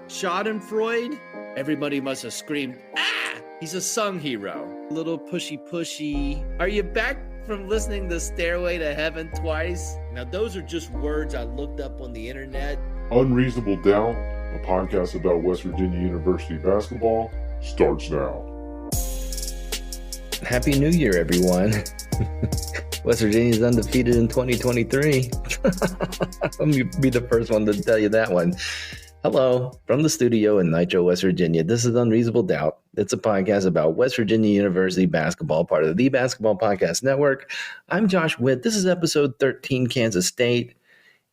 Schadenfreude? Everybody must have screamed, ah! He's a song hero. A little pushy. Are you back from listening to Stairway to Heaven twice? Now, those are just words I looked up on the internet. Unreasonable Doubt, a podcast about West Virginia University basketball, starts now. Happy New Year, everyone. West Virginia's undefeated in 2023. Let me be the first one to tell you that one. Hello, from the studio in Nitro, West Virginia. This is Unreasonable Doubt. It's a podcast about West Virginia University basketball, part of the Basketball Podcast Network. I'm Josh Witt. This is episode 13, Kansas State.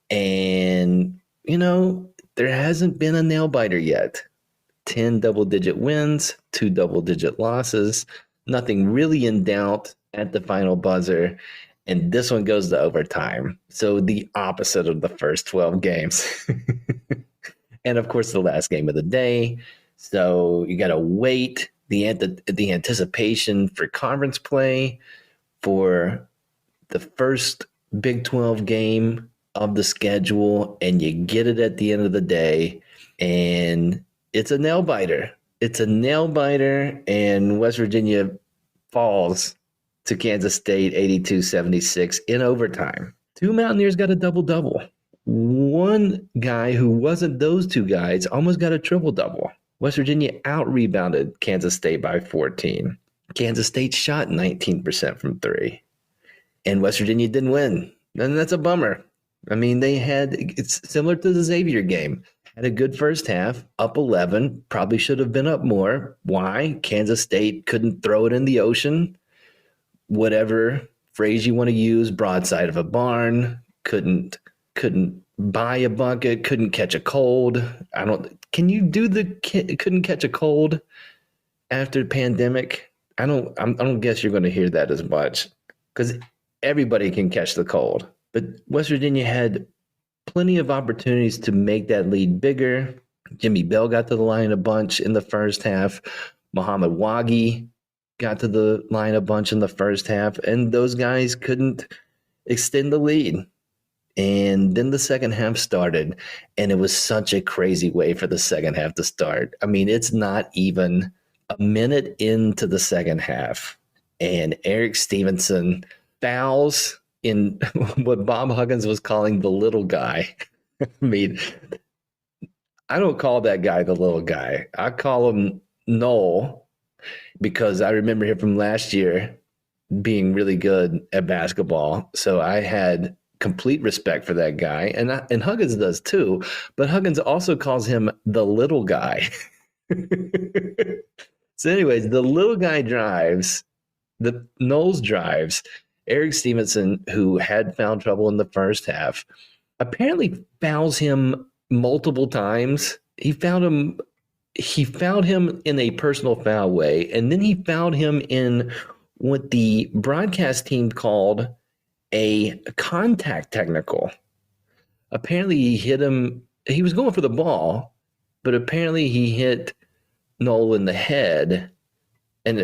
And, you know, there hasn't been a nail-biter yet. 10 double-digit wins, 2 double-digit losses. Nothing really in doubt at the final buzzer. And this one goes to overtime. So the opposite of the first 12 games. And, of course, the last game of the day. So you got to wait the anticipation for conference play for the first Big 12 game of the schedule, and you get it at the end of the day. And it's a nail-biter. It's a nail-biter, and West Virginia falls to Kansas State 82-76 in overtime. 2 Mountaineers got a double-double. One guy who wasn't those two guys almost got a triple-double. West Virginia out-rebounded Kansas State by 14. Kansas State shot 19% from three. And West Virginia didn't win. And that's a bummer. I mean, it's similar to the Xavier game. Had a good first half, up 11, probably should have been up more. Why? Kansas State couldn't throw it in the ocean. Whatever phrase you want to use, broadside of a barn, couldn't buy a bucket, couldn't catch a cold. Can you do couldn't catch a cold after the pandemic? I don't guess you're going to hear that as much because everybody can catch the cold. But West Virginia had plenty of opportunities to make that lead bigger. Jimmy Bell got to the line a bunch in the first half. Muhammad Wagi got to the line a bunch in the first half, and those guys couldn't extend the lead. And then the second half started, and it was such a crazy way for the second half to start. I mean, it's not even a minute into the second half, and Eric Stevenson fouls in what Bob Huggins was calling the little guy. I mean, I don't call that guy the little guy. I call him Noel because I remember him from last year being really good at basketball. So I had complete respect for that guy, and Huggins does too, but Huggins also calls him the little guy. So anyways, the little guy drives, the Knowles drives. Eric Stevenson, who had foul trouble in the first half, apparently fouls him multiple times. He fouled him in a personal foul way, and then he fouled him in what the broadcast team called a contact technical. Apparently he hit him. He was going for the ball, but apparently he hit Noel in the head. And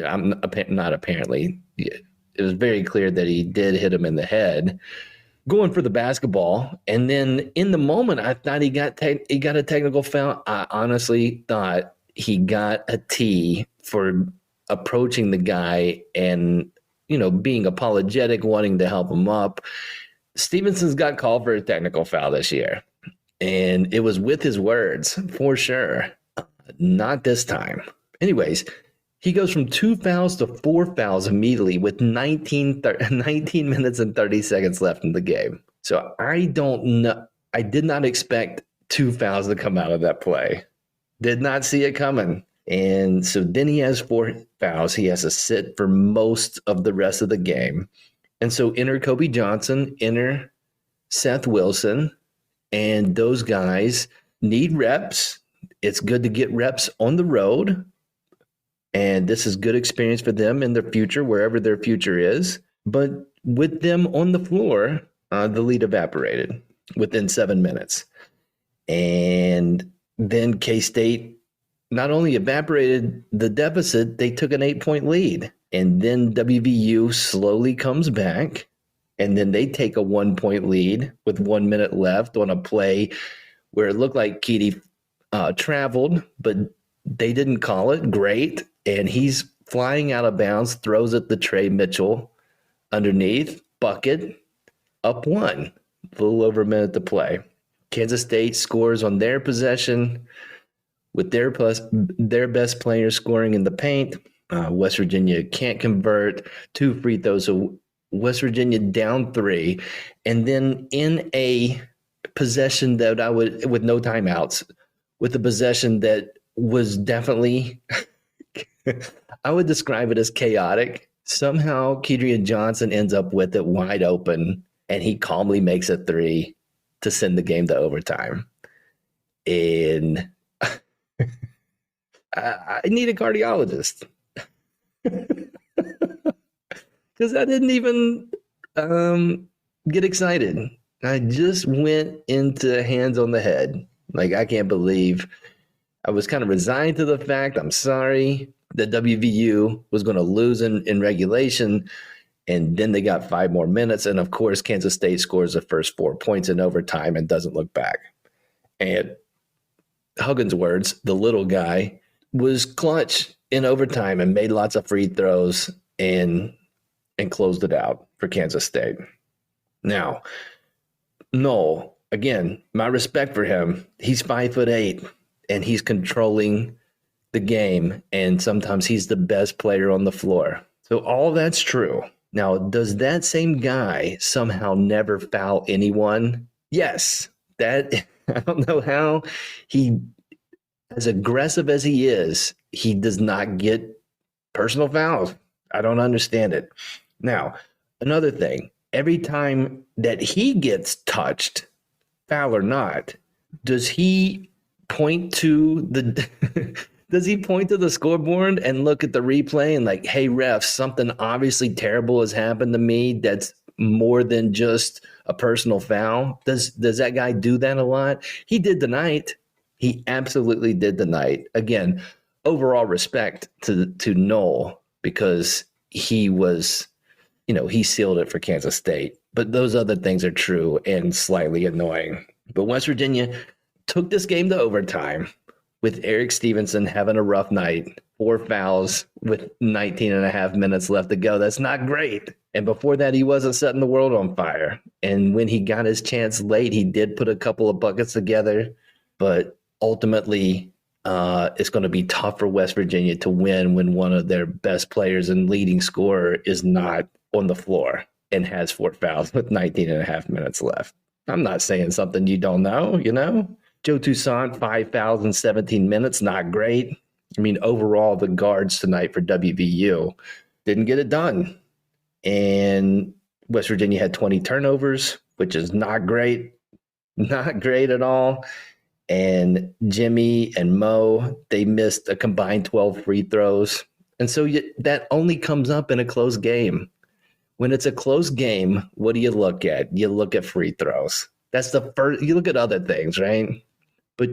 not apparently. It was very clear that he did hit him in the head going for the basketball. And then in the moment, I thought he got a technical foul. I honestly thought he got a T for approaching the guy and, being apologetic, wanting to help him up. Stevenson's got called for a technical foul this year, and it was with his words for sure. Not this time. Anyways, he goes from 2 fouls to 4 fouls immediately with 19 minutes and 30 seconds left in the game. So I don't know. I did not expect 2 fouls to come out of that play. Did not see it coming. And so then he has 4 fouls. He has to sit for most of the rest of the game. And so enter Kobe Johnson, enter Seth Wilson, and those guys need reps. It's good to get reps on the road. And this is good experience for them in their future, wherever their future is. But with them on the floor, the lead evaporated within 7 minutes. And then K-State not only evaporated the deficit, they took an 8-point lead. And then WVU slowly comes back, and then they take a 1-point lead with 1 minute left on a play where it looked like Keedy traveled, but they didn't call it. Great. And he's flying out of bounds, throws it to Trey Mitchell underneath, bucket, up one, a little over a minute to play. Kansas State scores on their possession with their best player scoring in the paint. West Virginia can't convert, 2 free throws. So West Virginia down 3. And then in a possession that I would, with no timeouts, with a possession that was definitely, I would describe it as chaotic. Somehow Kedrian Johnson ends up with it wide open, and he calmly makes a 3 to send the game to overtime. And I need a cardiologist because I didn't even get excited. I just went into hands on the head. Like, I can't believe I was kind of resigned to the fact, I'm sorry, that WVU was going to lose in regulation. And then they got 5 more minutes. And of course, Kansas State scores the first 4 points in overtime and doesn't look back. And Huggins' words, the little guy, was clutch in overtime and made lots of free throws and closed it out for Kansas State. Now, Noel, again, my respect for him. He's 5'8", and he's controlling the game, and sometimes he's the best player on the floor. So all that's true. Now, does that same guy somehow never foul anyone? Yes. That, I don't know how he, as aggressive as he is, he does not get personal fouls. I don't understand it. Now, another thing, every time that he gets touched, foul or not, does he point to the does he point to the scoreboard and look at the replay and like, hey, ref, something obviously terrible has happened to me that's more than just a personal foul? Does that guy do that a lot? He did tonight. He absolutely did tonight. Again, overall respect to Noel, because he was, he sealed it for Kansas State. But those other things are true and slightly annoying. But West Virginia took this game to overtime with Eric Stevenson having a rough night, 4 fouls with 19 and a half minutes left to go. That's not great. And before that, he wasn't setting the world on fire. And when he got his chance late, he did put a couple of buckets together. But ultimately, it's going to be tough for West Virginia to win when one of their best players and leading scorer is not on the floor and has 4 fouls with 19 and a half minutes left. I'm not saying something you don't know, Joe Toussaint, 5 fouls in 17 minutes, not great. I mean, overall, the guards tonight for WVU didn't get it done. And West Virginia had 20 turnovers, which is not great. Not great at all. And Jimmy and Mo, they missed a combined 12 free throws. And so that only comes up in a close game. When it's a close game, what do you look at? You look at free throws. That's the first. You look at other things, right? But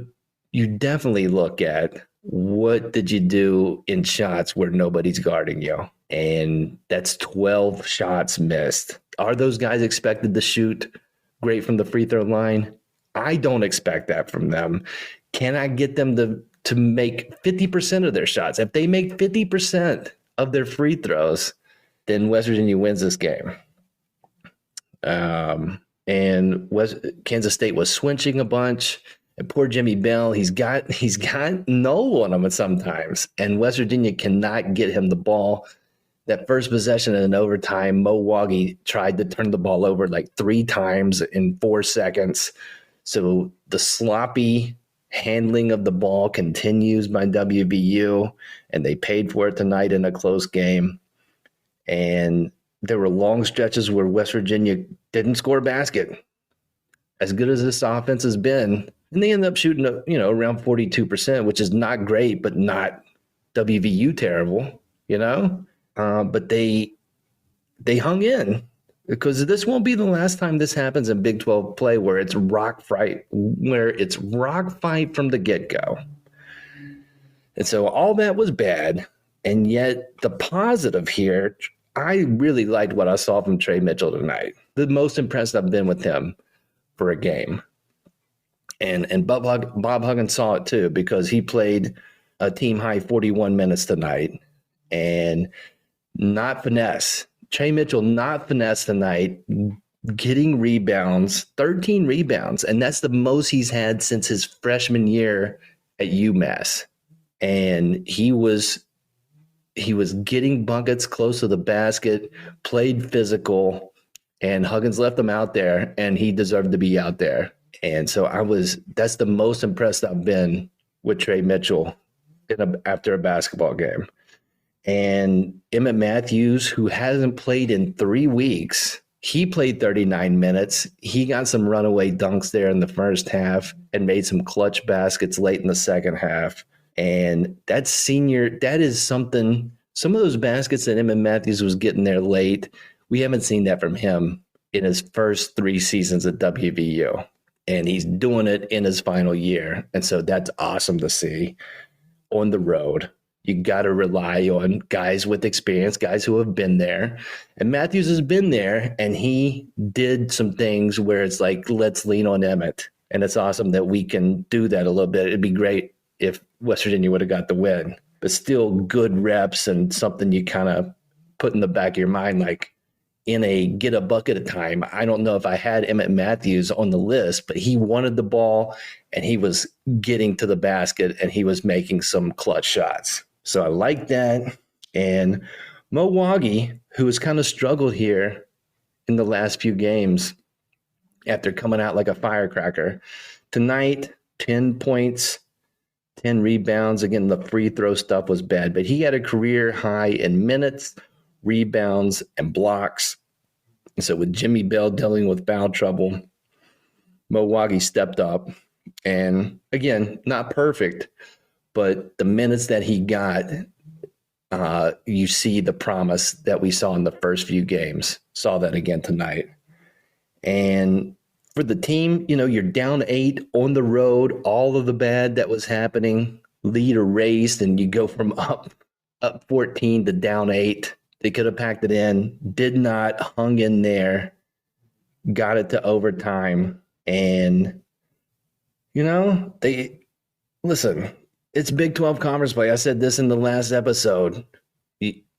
you definitely look at what did you do in shots where nobody's guarding you. And that's 12 shots missed. Are those guys expected to shoot great from the free throw line? I don't expect that from them. Can I get them to make 50% of their shots? If they make 50% of their free throws, then West Virginia wins this game. And Kansas State was switching a bunch. And poor Jimmy Bell, he's got no on him sometimes. And West Virginia cannot get him the ball. That first possession in overtime, Mo Waggy tried to turn the ball over like 3 times in 4 seconds. So the sloppy handling of the ball continues by WVU, and they paid for it tonight in a close game. And there were long stretches where West Virginia didn't score a basket. As good as this offense has been, and they ended up shooting, around 42%, which is not great, but not WVU terrible, But they hung in, because this won't be the last time this happens in Big 12 play where it's rock fight from the get-go. And so all that was bad, and yet the positive here, I really liked what I saw from Trey Mitchell tonight. The most impressed I've been with him for a game. And Bob Huggins saw it too, because he played a team high 41 minutes tonight and not finesse. Trey Mitchell not finesse tonight, getting rebounds, 13 rebounds. And that's the most he's had since his freshman year at UMass. And he was getting buckets close to the basket, played physical, and Huggins left him out there, and he deserved to be out there. And so that's the most impressed I've been with Trey Mitchell after a basketball game. And Emmett Matthews, who hasn't played in 3 weeks, he played 39 minutes. He got some runaway dunks there in the first half and made some clutch baskets late in the second half. And that is something, some of those baskets that Emmett Matthews was getting there late, we haven't seen that from him in his first 3 seasons at WVU. And he's doing it in his final year. And so that's awesome to see on the road. You got to rely on guys with experience, guys who have been there. And Matthews has been there, and he did some things where it's like, let's lean on Emmett. And it's awesome that we can do that a little bit. It'd be great if West Virginia would have got the win. But still good reps and something you kind of put in the back of your mind, like, in a get a bucket of time. I don't know if I had Emmett Matthews on the list, but he wanted the ball and he was getting to the basket and he was making some clutch shots. So I like that. And Mo Waggy, who has kind of struggled here in the last few games after coming out like a firecracker, tonight, 10 points, 10 rebounds. Again, the free throw stuff was bad, but he had a career high in minutes, rebounds, and blocks. And so with Jimmy Bell dealing with foul trouble, Mo Waggy stepped up. And again, not perfect, but the minutes that he got, you see the promise that we saw in the first few games. Saw that again tonight. And for the team, you're down 8 on the road, all of the bad that was happening, lead erased, and you go from up 14 to down 8. They could have packed it in, did not, hung in there, got it to overtime. And, listen, it's Big 12 conference play. I said this in the last episode.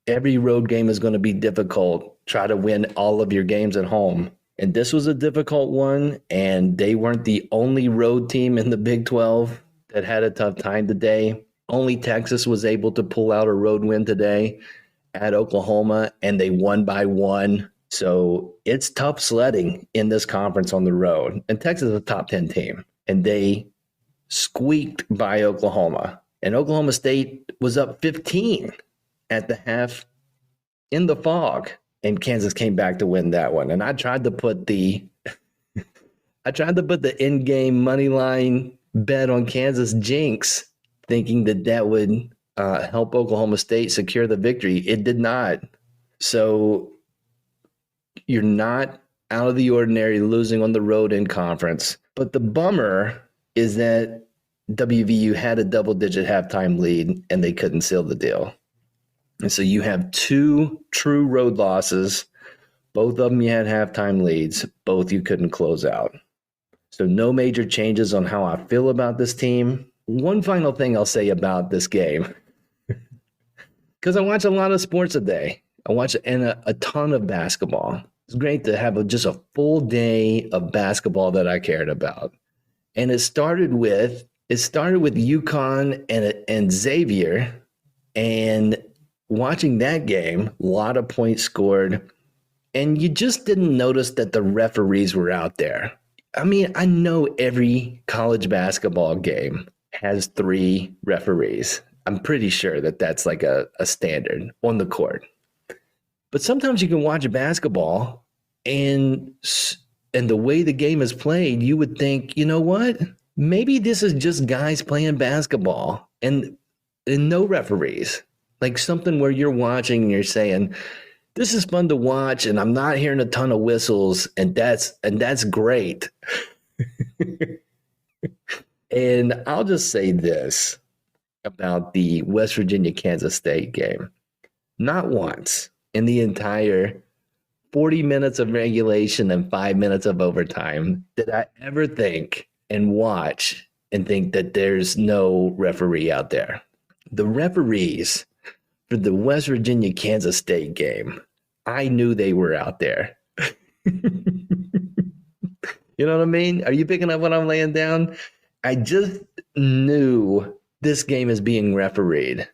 Every road game is going to be difficult. Try to win all of your games at home. And this was a difficult one, and they weren't the only road team in the Big 12 that had a tough time today. Only Texas was able to pull out a road win today at Oklahoma, and they won by 1. So it's tough sledding in this conference on the road. And Texas is a top 10 team, and they squeaked by Oklahoma. And Oklahoma State was up 15 at the half in the fog, and Kansas came back to win that one. And I tried to put the in-game money line bet on Kansas jinx, thinking that would help Oklahoma State secure the victory. It did not. So you're not out of the ordinary losing on the road in conference. But the bummer is that WVU had a double-digit halftime lead and they couldn't seal the deal. And so you have 2 true road losses. Both of them you had halftime leads. Both you couldn't close out. So no major changes on how I feel about this team. One final thing I'll say about this game, because I watch a lot of sports a day. I watch a ton of basketball. It's great to have just a full day of basketball that I cared about. And it started with UConn and Xavier, and watching that game, a lot of points scored, and you just didn't notice that the referees were out there. I mean, I know every college basketball game has 3 referees. I'm pretty sure that that's like a standard on the court. But sometimes you can watch basketball and the way the game is played, you would think, you know what? Maybe this is just guys playing basketball and no referees. Like something where you're watching and you're saying, this is fun to watch and I'm not hearing a ton of whistles, and that's great. And I'll just say this about the West Virginia-Kansas State game. Not once in the entire 40 minutes of regulation and 5 minutes of overtime did I ever think and watch and think that there's no referee out there. The referees for the West Virginia-Kansas State game, I knew they were out there. You know what I mean? Are you picking up what I'm laying down? I just knew this game is being refereed.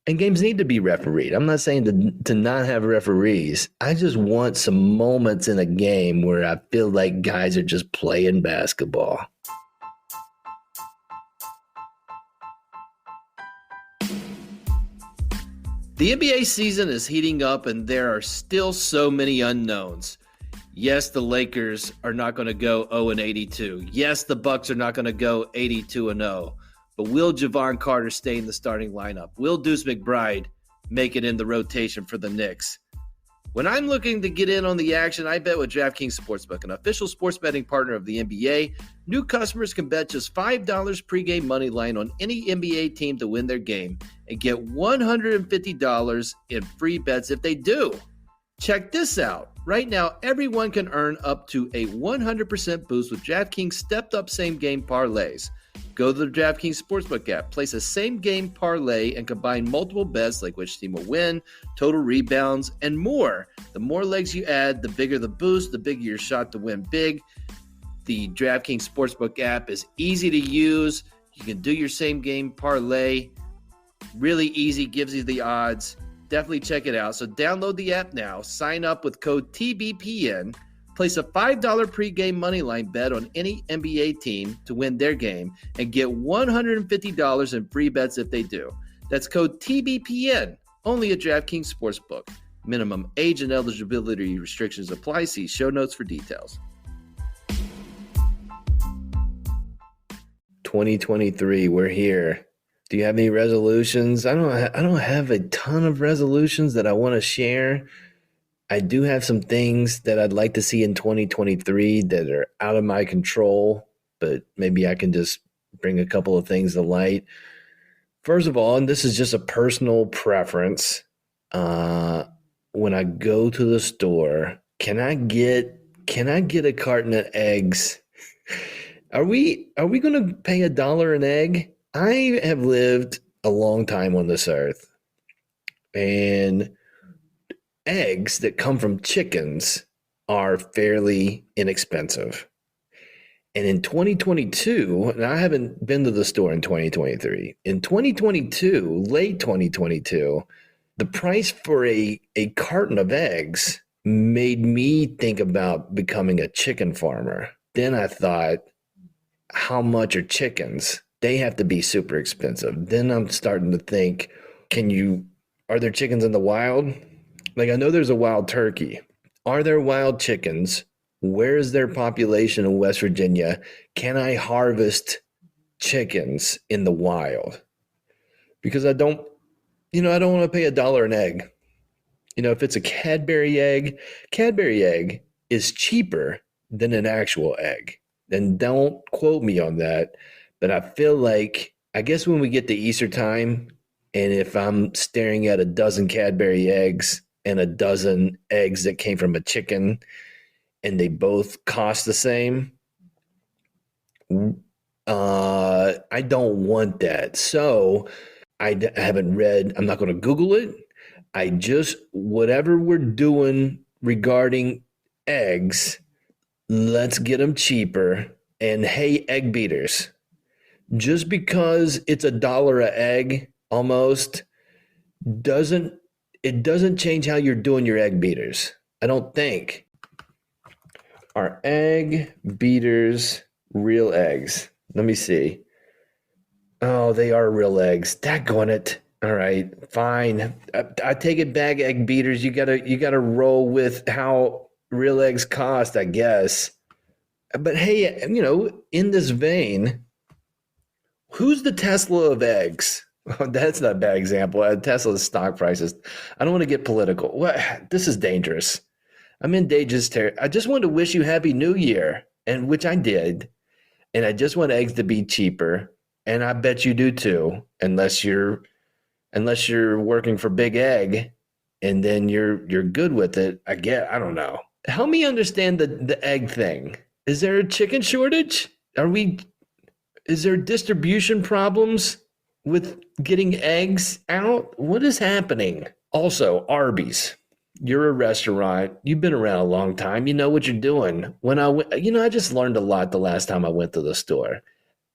And games need to be refereed. I'm not saying to not have referees. I just want some moments in a game where I feel like guys are just playing basketball. The NBA season is heating up and there are still so many unknowns. Yes, the Lakers are not going to go 0-82. Yes, the Bucks are not going to go 82-0. But will Javon Carter stay in the starting lineup? Will Deuce McBride make it in the rotation for the Knicks? When I'm looking to get in on the action, I bet with DraftKings Sportsbook, an official sports betting partner of the NBA. New customers can bet just $5 pregame money line on any NBA team to win their game and get $150 in free bets if they do. Check this out. Right now, everyone can earn up to a 100% boost with DraftKings stepped-up same-game parlays. Go to the DraftKings Sportsbook app, place a same-game parlay, and combine multiple bets like which team will win, total rebounds, and more. The more legs you add, the bigger the boost, the bigger your shot to win big. The DraftKings Sportsbook app is easy to use. You can do your same-game parlay. Really easy, gives you the odds. Definitely check it out. So download the app now, sign up with code TBPN, place a $5 pregame moneyline bet on any NBA team to win their game, and get $150 in free bets if they do. That's code TBPN, only at DraftKings Sportsbook. Minimum age and eligibility restrictions apply. See show notes for details. 2023, we're here. Do you have any resolutions? I don't have a ton of resolutions that I want to share. I do have some things that I'd like to see in 2023 that are out of my control, but maybe I can just bring a couple of things to light. First of all, and this is just a personal preference, when I go to the store, can I get a carton of eggs? Are we going to pay $1 an egg? I have lived a long time on this earth, and eggs that come from chickens are fairly inexpensive. And in 2022, and I haven't been to the store in 2023, in 2022, late 2022, the price for a carton of eggs made me think about becoming a chicken farmer. Then I thought, how much are chickens? They have to be super expensive. Then I'm starting to think, are there chickens in the wild? Like, I know there's a wild turkey. Are there wild chickens? Where is their population in West Virginia? Can I harvest chickens in the wild? Because I don't want to pay $1 an egg. If it's a Cadbury egg is cheaper than an actual egg. And don't quote me on that. But I feel like, I guess when we get to Easter time, and if I'm staring at a dozen Cadbury eggs and a dozen eggs that came from a chicken, and they both cost the same, I don't want that. So I haven't read, I'm not going to Google it. Whatever we're doing regarding eggs, let's get them cheaper. And hey, egg beaters. Just because it's $1 an egg almost doesn't change how you're doing your egg beaters. I don't think. Are egg beaters real eggs? Let me see. Oh, they are real eggs. Daggone it. All right, fine. I take it back, egg beaters. You gotta roll with how real eggs cost, I guess. But hey, in this vein, who's the Tesla of eggs? That's not a bad example. Tesla's stock prices. I don't want to get political. What? This is dangerous. I'm in dangerous territory. I just want to wish you Happy New Year, and which I did. And I just want eggs to be cheaper, and I bet you do too, unless you're working for Big Egg, and then you're good with it. I don't know. Help me understand the egg thing. Is there a chicken shortage? Are we Is there distribution problems with getting eggs out? What is happening? Also, Arby's. You're a restaurant. You've been around a long time. You know what you're doing. When I went, I just learned a lot the last time I went to the store.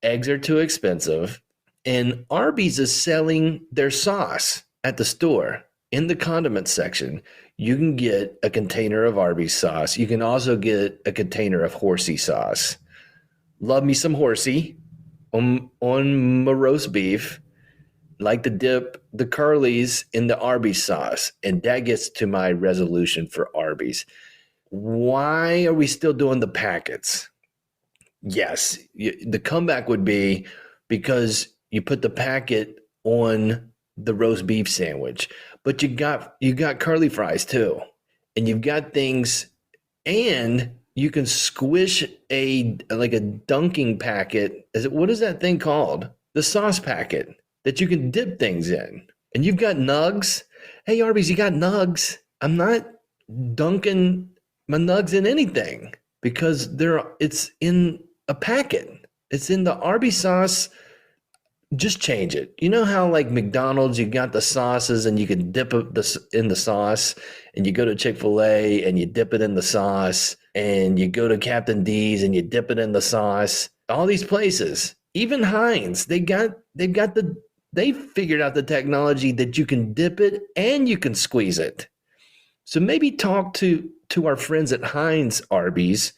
Eggs are too expensive. And Arby's is selling their sauce at the store in the condiment section. You can get a container of Arby's sauce. You can also get a container of horsey sauce. Love me some horsey on my roast beef. Like to dip the curlies in the Arby's sauce. And that gets to my resolution for Arby's. Why are we still doing the packets? Yes, the comeback would be because you put the packet on the roast beef sandwich, but you got curly fries too, and you've got things, and you can squish a dunking packet. What is that thing called? The sauce packet that you can dip things in, and you've got nugs. Hey, Arby's, you got nugs. I'm not dunking my nugs in anything because it's in a packet. It's in the Arby's sauce. Just change it. You know how like McDonald's, you got the sauces and you can dip it in the sauce, and you go to Chick-fil-A and you dip it in the sauce, and you go to Captain D's and you dip it in the sauce. All these places, even Heinz, they figured out the technology that you can dip it and you can squeeze it. So maybe talk to our friends at Heinz Arby's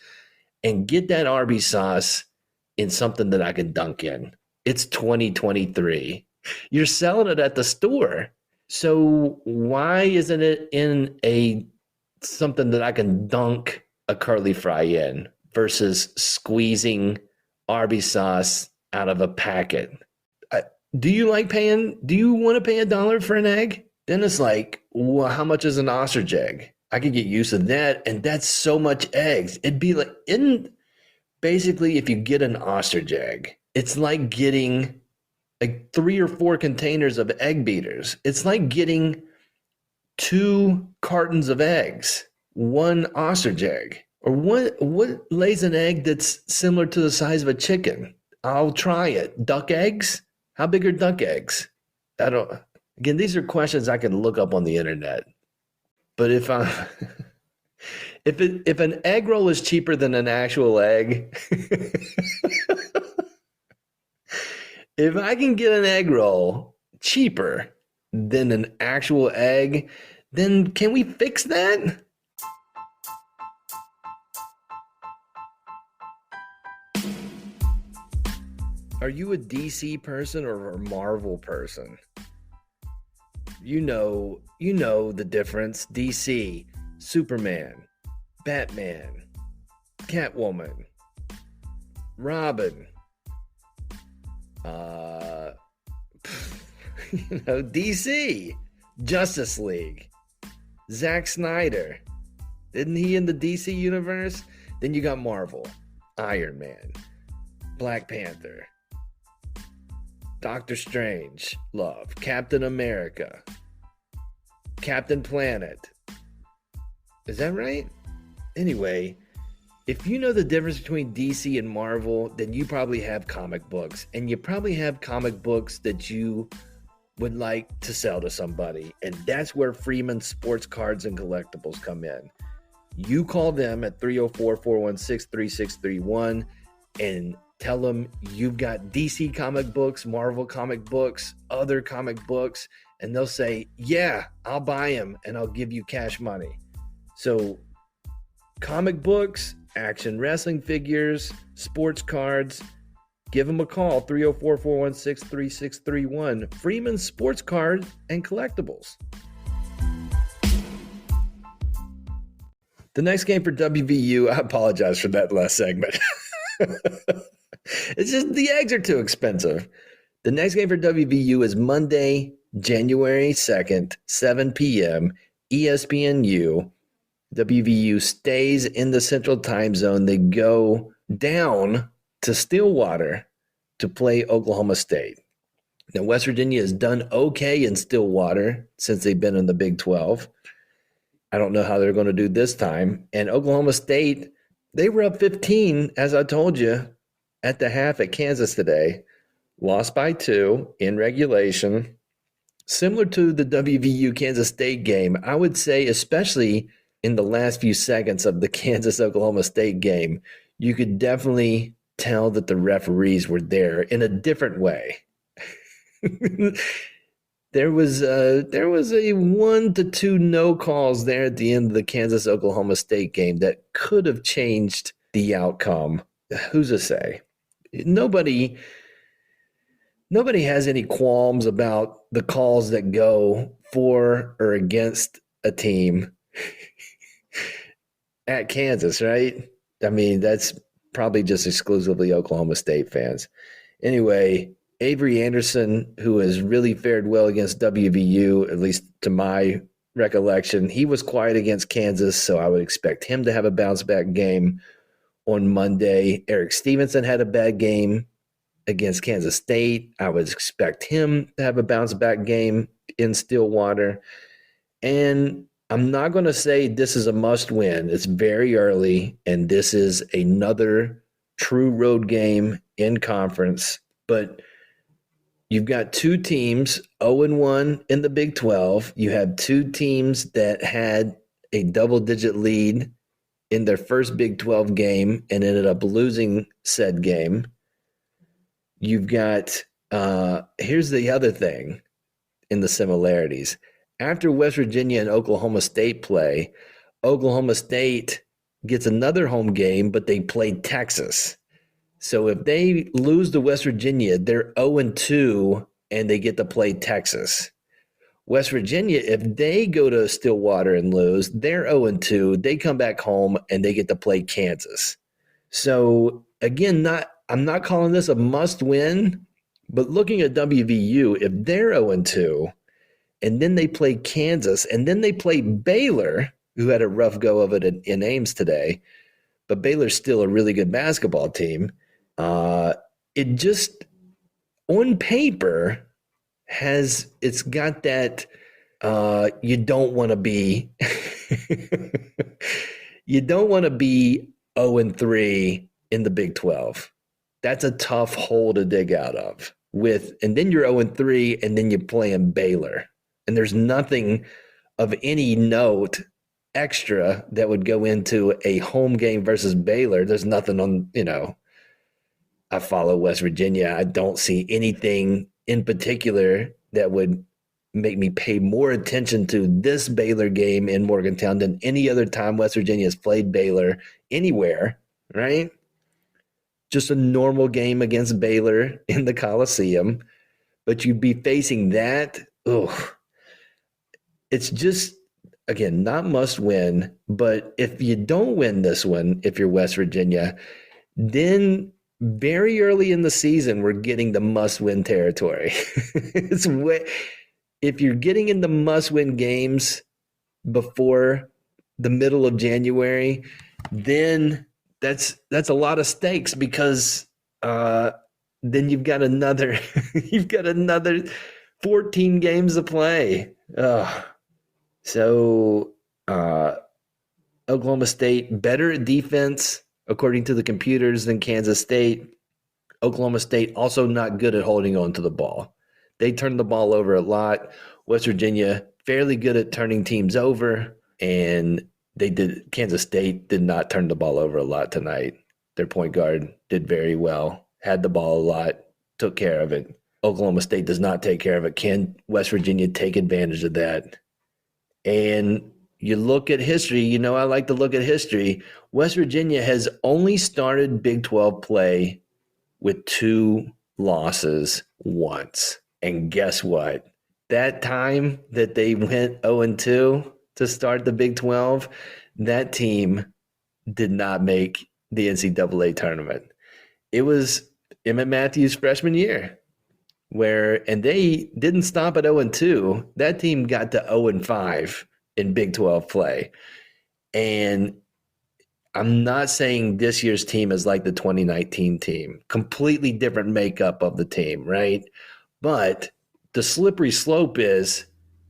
and get that Arby's sauce in something that I can dunk in. It's 2023. You're selling it at the store. So why isn't it in something that I can dunk a curly fry in versus squeezing Arby's sauce out of a packet? Do you want to pay $1 for an egg? Then it's like, well, how much is an ostrich egg? I could get used to that. And that's so much eggs. It'd be like, basically, if you get an ostrich egg, it's like getting like 3 or 4 containers of egg beaters. It's like getting 2 cartons of eggs, 1 ostrich egg. Or what lays an egg that's similar to the size of a chicken? I'll try it. Duck eggs? How big are duck eggs? Again, these are questions I can look up on the internet. But if an egg roll is cheaper than an actual egg, if I can get an egg roll cheaper than an actual egg, then can we fix that? Are you a DC person or a Marvel person? You know the difference. DC, Superman, Batman, Catwoman, Robin, DC, Justice League, Zack Snyder. Isn't he in the DC universe? Then you got Marvel, Iron Man, Black Panther, Doctor Strange, love, Captain America, Captain Planet. Is that right? Anyway, if you know the difference between DC and Marvel, then you probably have comic books, and you probably have comic books that you would like to sell to somebody. And that's where Freeman Sports Cards and Collectibles come in. You call them at 304-416-3631 and tell them you've got DC comic books, Marvel comic books, other comic books, and they'll say, yeah, I'll buy them and I'll give you cash money. So comic books, action wrestling figures, sports cards, give them a call, 304-416-3631. Freeman Sports Card and Collectibles. The next game for WVU, I apologize for that last segment. It's just the eggs are too expensive. The next game for WVU is Monday, January 2nd, 7 p.m., ESPNU. WVU stays in the Central Time Zone. They go down to Stillwater to play Oklahoma State. Now, West Virginia has done okay in Stillwater since they've been in the Big 12. I don't know how they're going to do this time. And Oklahoma State, they were up 15, as I told you, at the half at Kansas today, lost by 2 in regulation. Similar to the WVU Kansas State game, I would say, especially in the last few seconds of the Kansas-Oklahoma State game, you could definitely tell that the referees were there in a different way. There was a 1 to 2 no calls there at the end of the Kansas-Oklahoma State game that could have changed the outcome. Who's to say? Nobody has any qualms about the calls that go for or against a team at Kansas, right? I mean, that's probably just exclusively Oklahoma State fans. Anyway, Avery Anderson, who has really fared well against WVU, at least to my recollection, he was quiet against Kansas, so I would expect him to have a bounce-back game on Monday. Eric Stevenson had a bad game against Kansas State. I would expect him to have a bounce-back game in Stillwater. And I'm not going to say this is a must-win. It's very early, and this is another true road game in conference. But you've got 2 teams, 0-1 in the Big 12. You have 2 teams that had a double-digit lead in their first Big 12 game and ended up losing said game. You've got here's the other thing in the similarities. After West Virginia and Oklahoma State play, Oklahoma State gets another home game, but they play Texas. So if they lose to West Virginia, they're 0-2 and they get to play Texas. West Virginia, if they go to Stillwater and lose, they're 0-2. They come back home and they get to play Kansas. So again, I'm not calling this a must win, but looking at WVU, if they're 0-2 and then they play Kansas and then they play Baylor, who had a rough go of it in Ames today, but Baylor's still a really good basketball team. It just, on paper, it's got that you don't want to be you don't want to be 0-3 in the Big 12. That's a tough hole to dig out of. And then you're 0-3, and then you're playing Baylor, and there's nothing of any note extra that would go into a home game versus Baylor. There's nothing on, I follow West Virginia. I don't see anything in particular that would make me pay more attention to this Baylor game in Morgantown than any other time West Virginia has played Baylor anywhere, right? Just a normal game against Baylor in the Coliseum, but you'd be facing that. It's just, again, not must win, but if you don't win this one, if you're West Virginia, then very early in the season, we're getting the must-win territory. If you're getting into must-win games before the middle of January, then that's a lot of stakes, because then you've got another 14 games to play. So Oklahoma State better at defense, according to the computers, than Kansas State. Oklahoma State also not good at holding on to the ball. They turn the ball over a lot. West Virginia fairly good at turning teams over, and Kansas State did not turn the ball over a lot tonight. Their point guard did very well, had the ball a lot, took care of it. Oklahoma State does not take care of it. Can West Virginia take advantage of that? And you look at history, I like to look at history. West Virginia has only started Big 12 play with 2 losses once. And guess what? That time that they went 0-2 to start the Big 12, that team did not make the NCAA tournament. It was Emmett Matthews' freshman year, and they didn't stop at 0-2. That team got to 0-5 in Big 12 play. And I'm not saying this year's team is like the 2019 team. Completely different makeup of the team, right? But the slippery slope is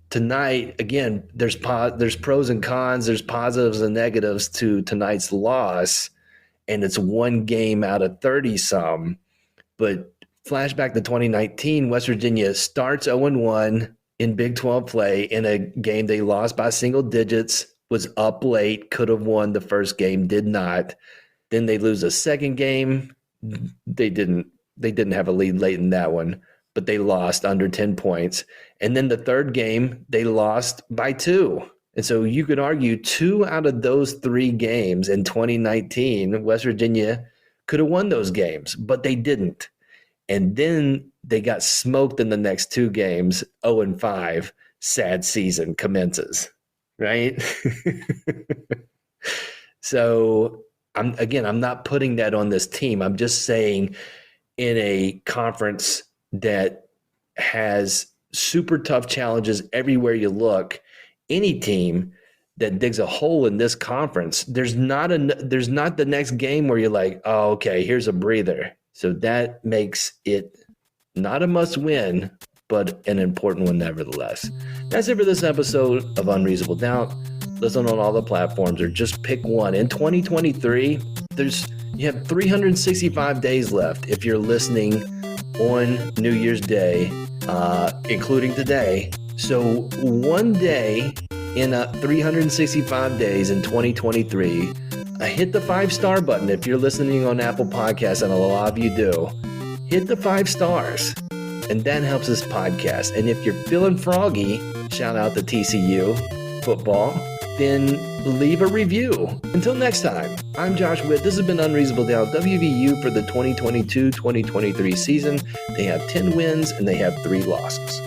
tonight, again, there's pros and cons, there's positives and negatives to tonight's loss. and it's one game out of 30 some. But flashback to 2019, West Virginia starts 0-1 in Big 12 play in a game they lost by single digits, was up late, could have won the first game, did not. Then they lose a second game. They didn't have a lead late in that one, but they lost under 10 points. And then the third game, they lost by 2. And so you could argue 2 out of those 3 games in 2019, West Virginia could have won those games, but they didn't. And then they got smoked in the next 2 games, 0-5. Sad season commences, right? So I'm not putting that on this team. I'm just saying in a conference that has super tough challenges everywhere you look, any team that digs a hole in this conference, there's not the next game where you're like, oh, okay, here's a breather. So that makes it not a must win, but an important one nevertheless. That's it for this episode of Unreasonable Doubt. Listen on all the platforms or just pick one. In 2023, you have 365 days left if you're listening on New Year's Day, including today. So one day in 365 days in 2023, hit the 5-star button if you're listening on Apple Podcasts, and a lot of you do. Hit the 5 stars, and that helps this podcast. And if you're feeling froggy, shout out to TCU football, then leave a review. Until next time, I'm Josh Witt. This has been Unreasonable Doubt, WVU for the 2022-2023 season. They have 10 wins and they have 3 losses.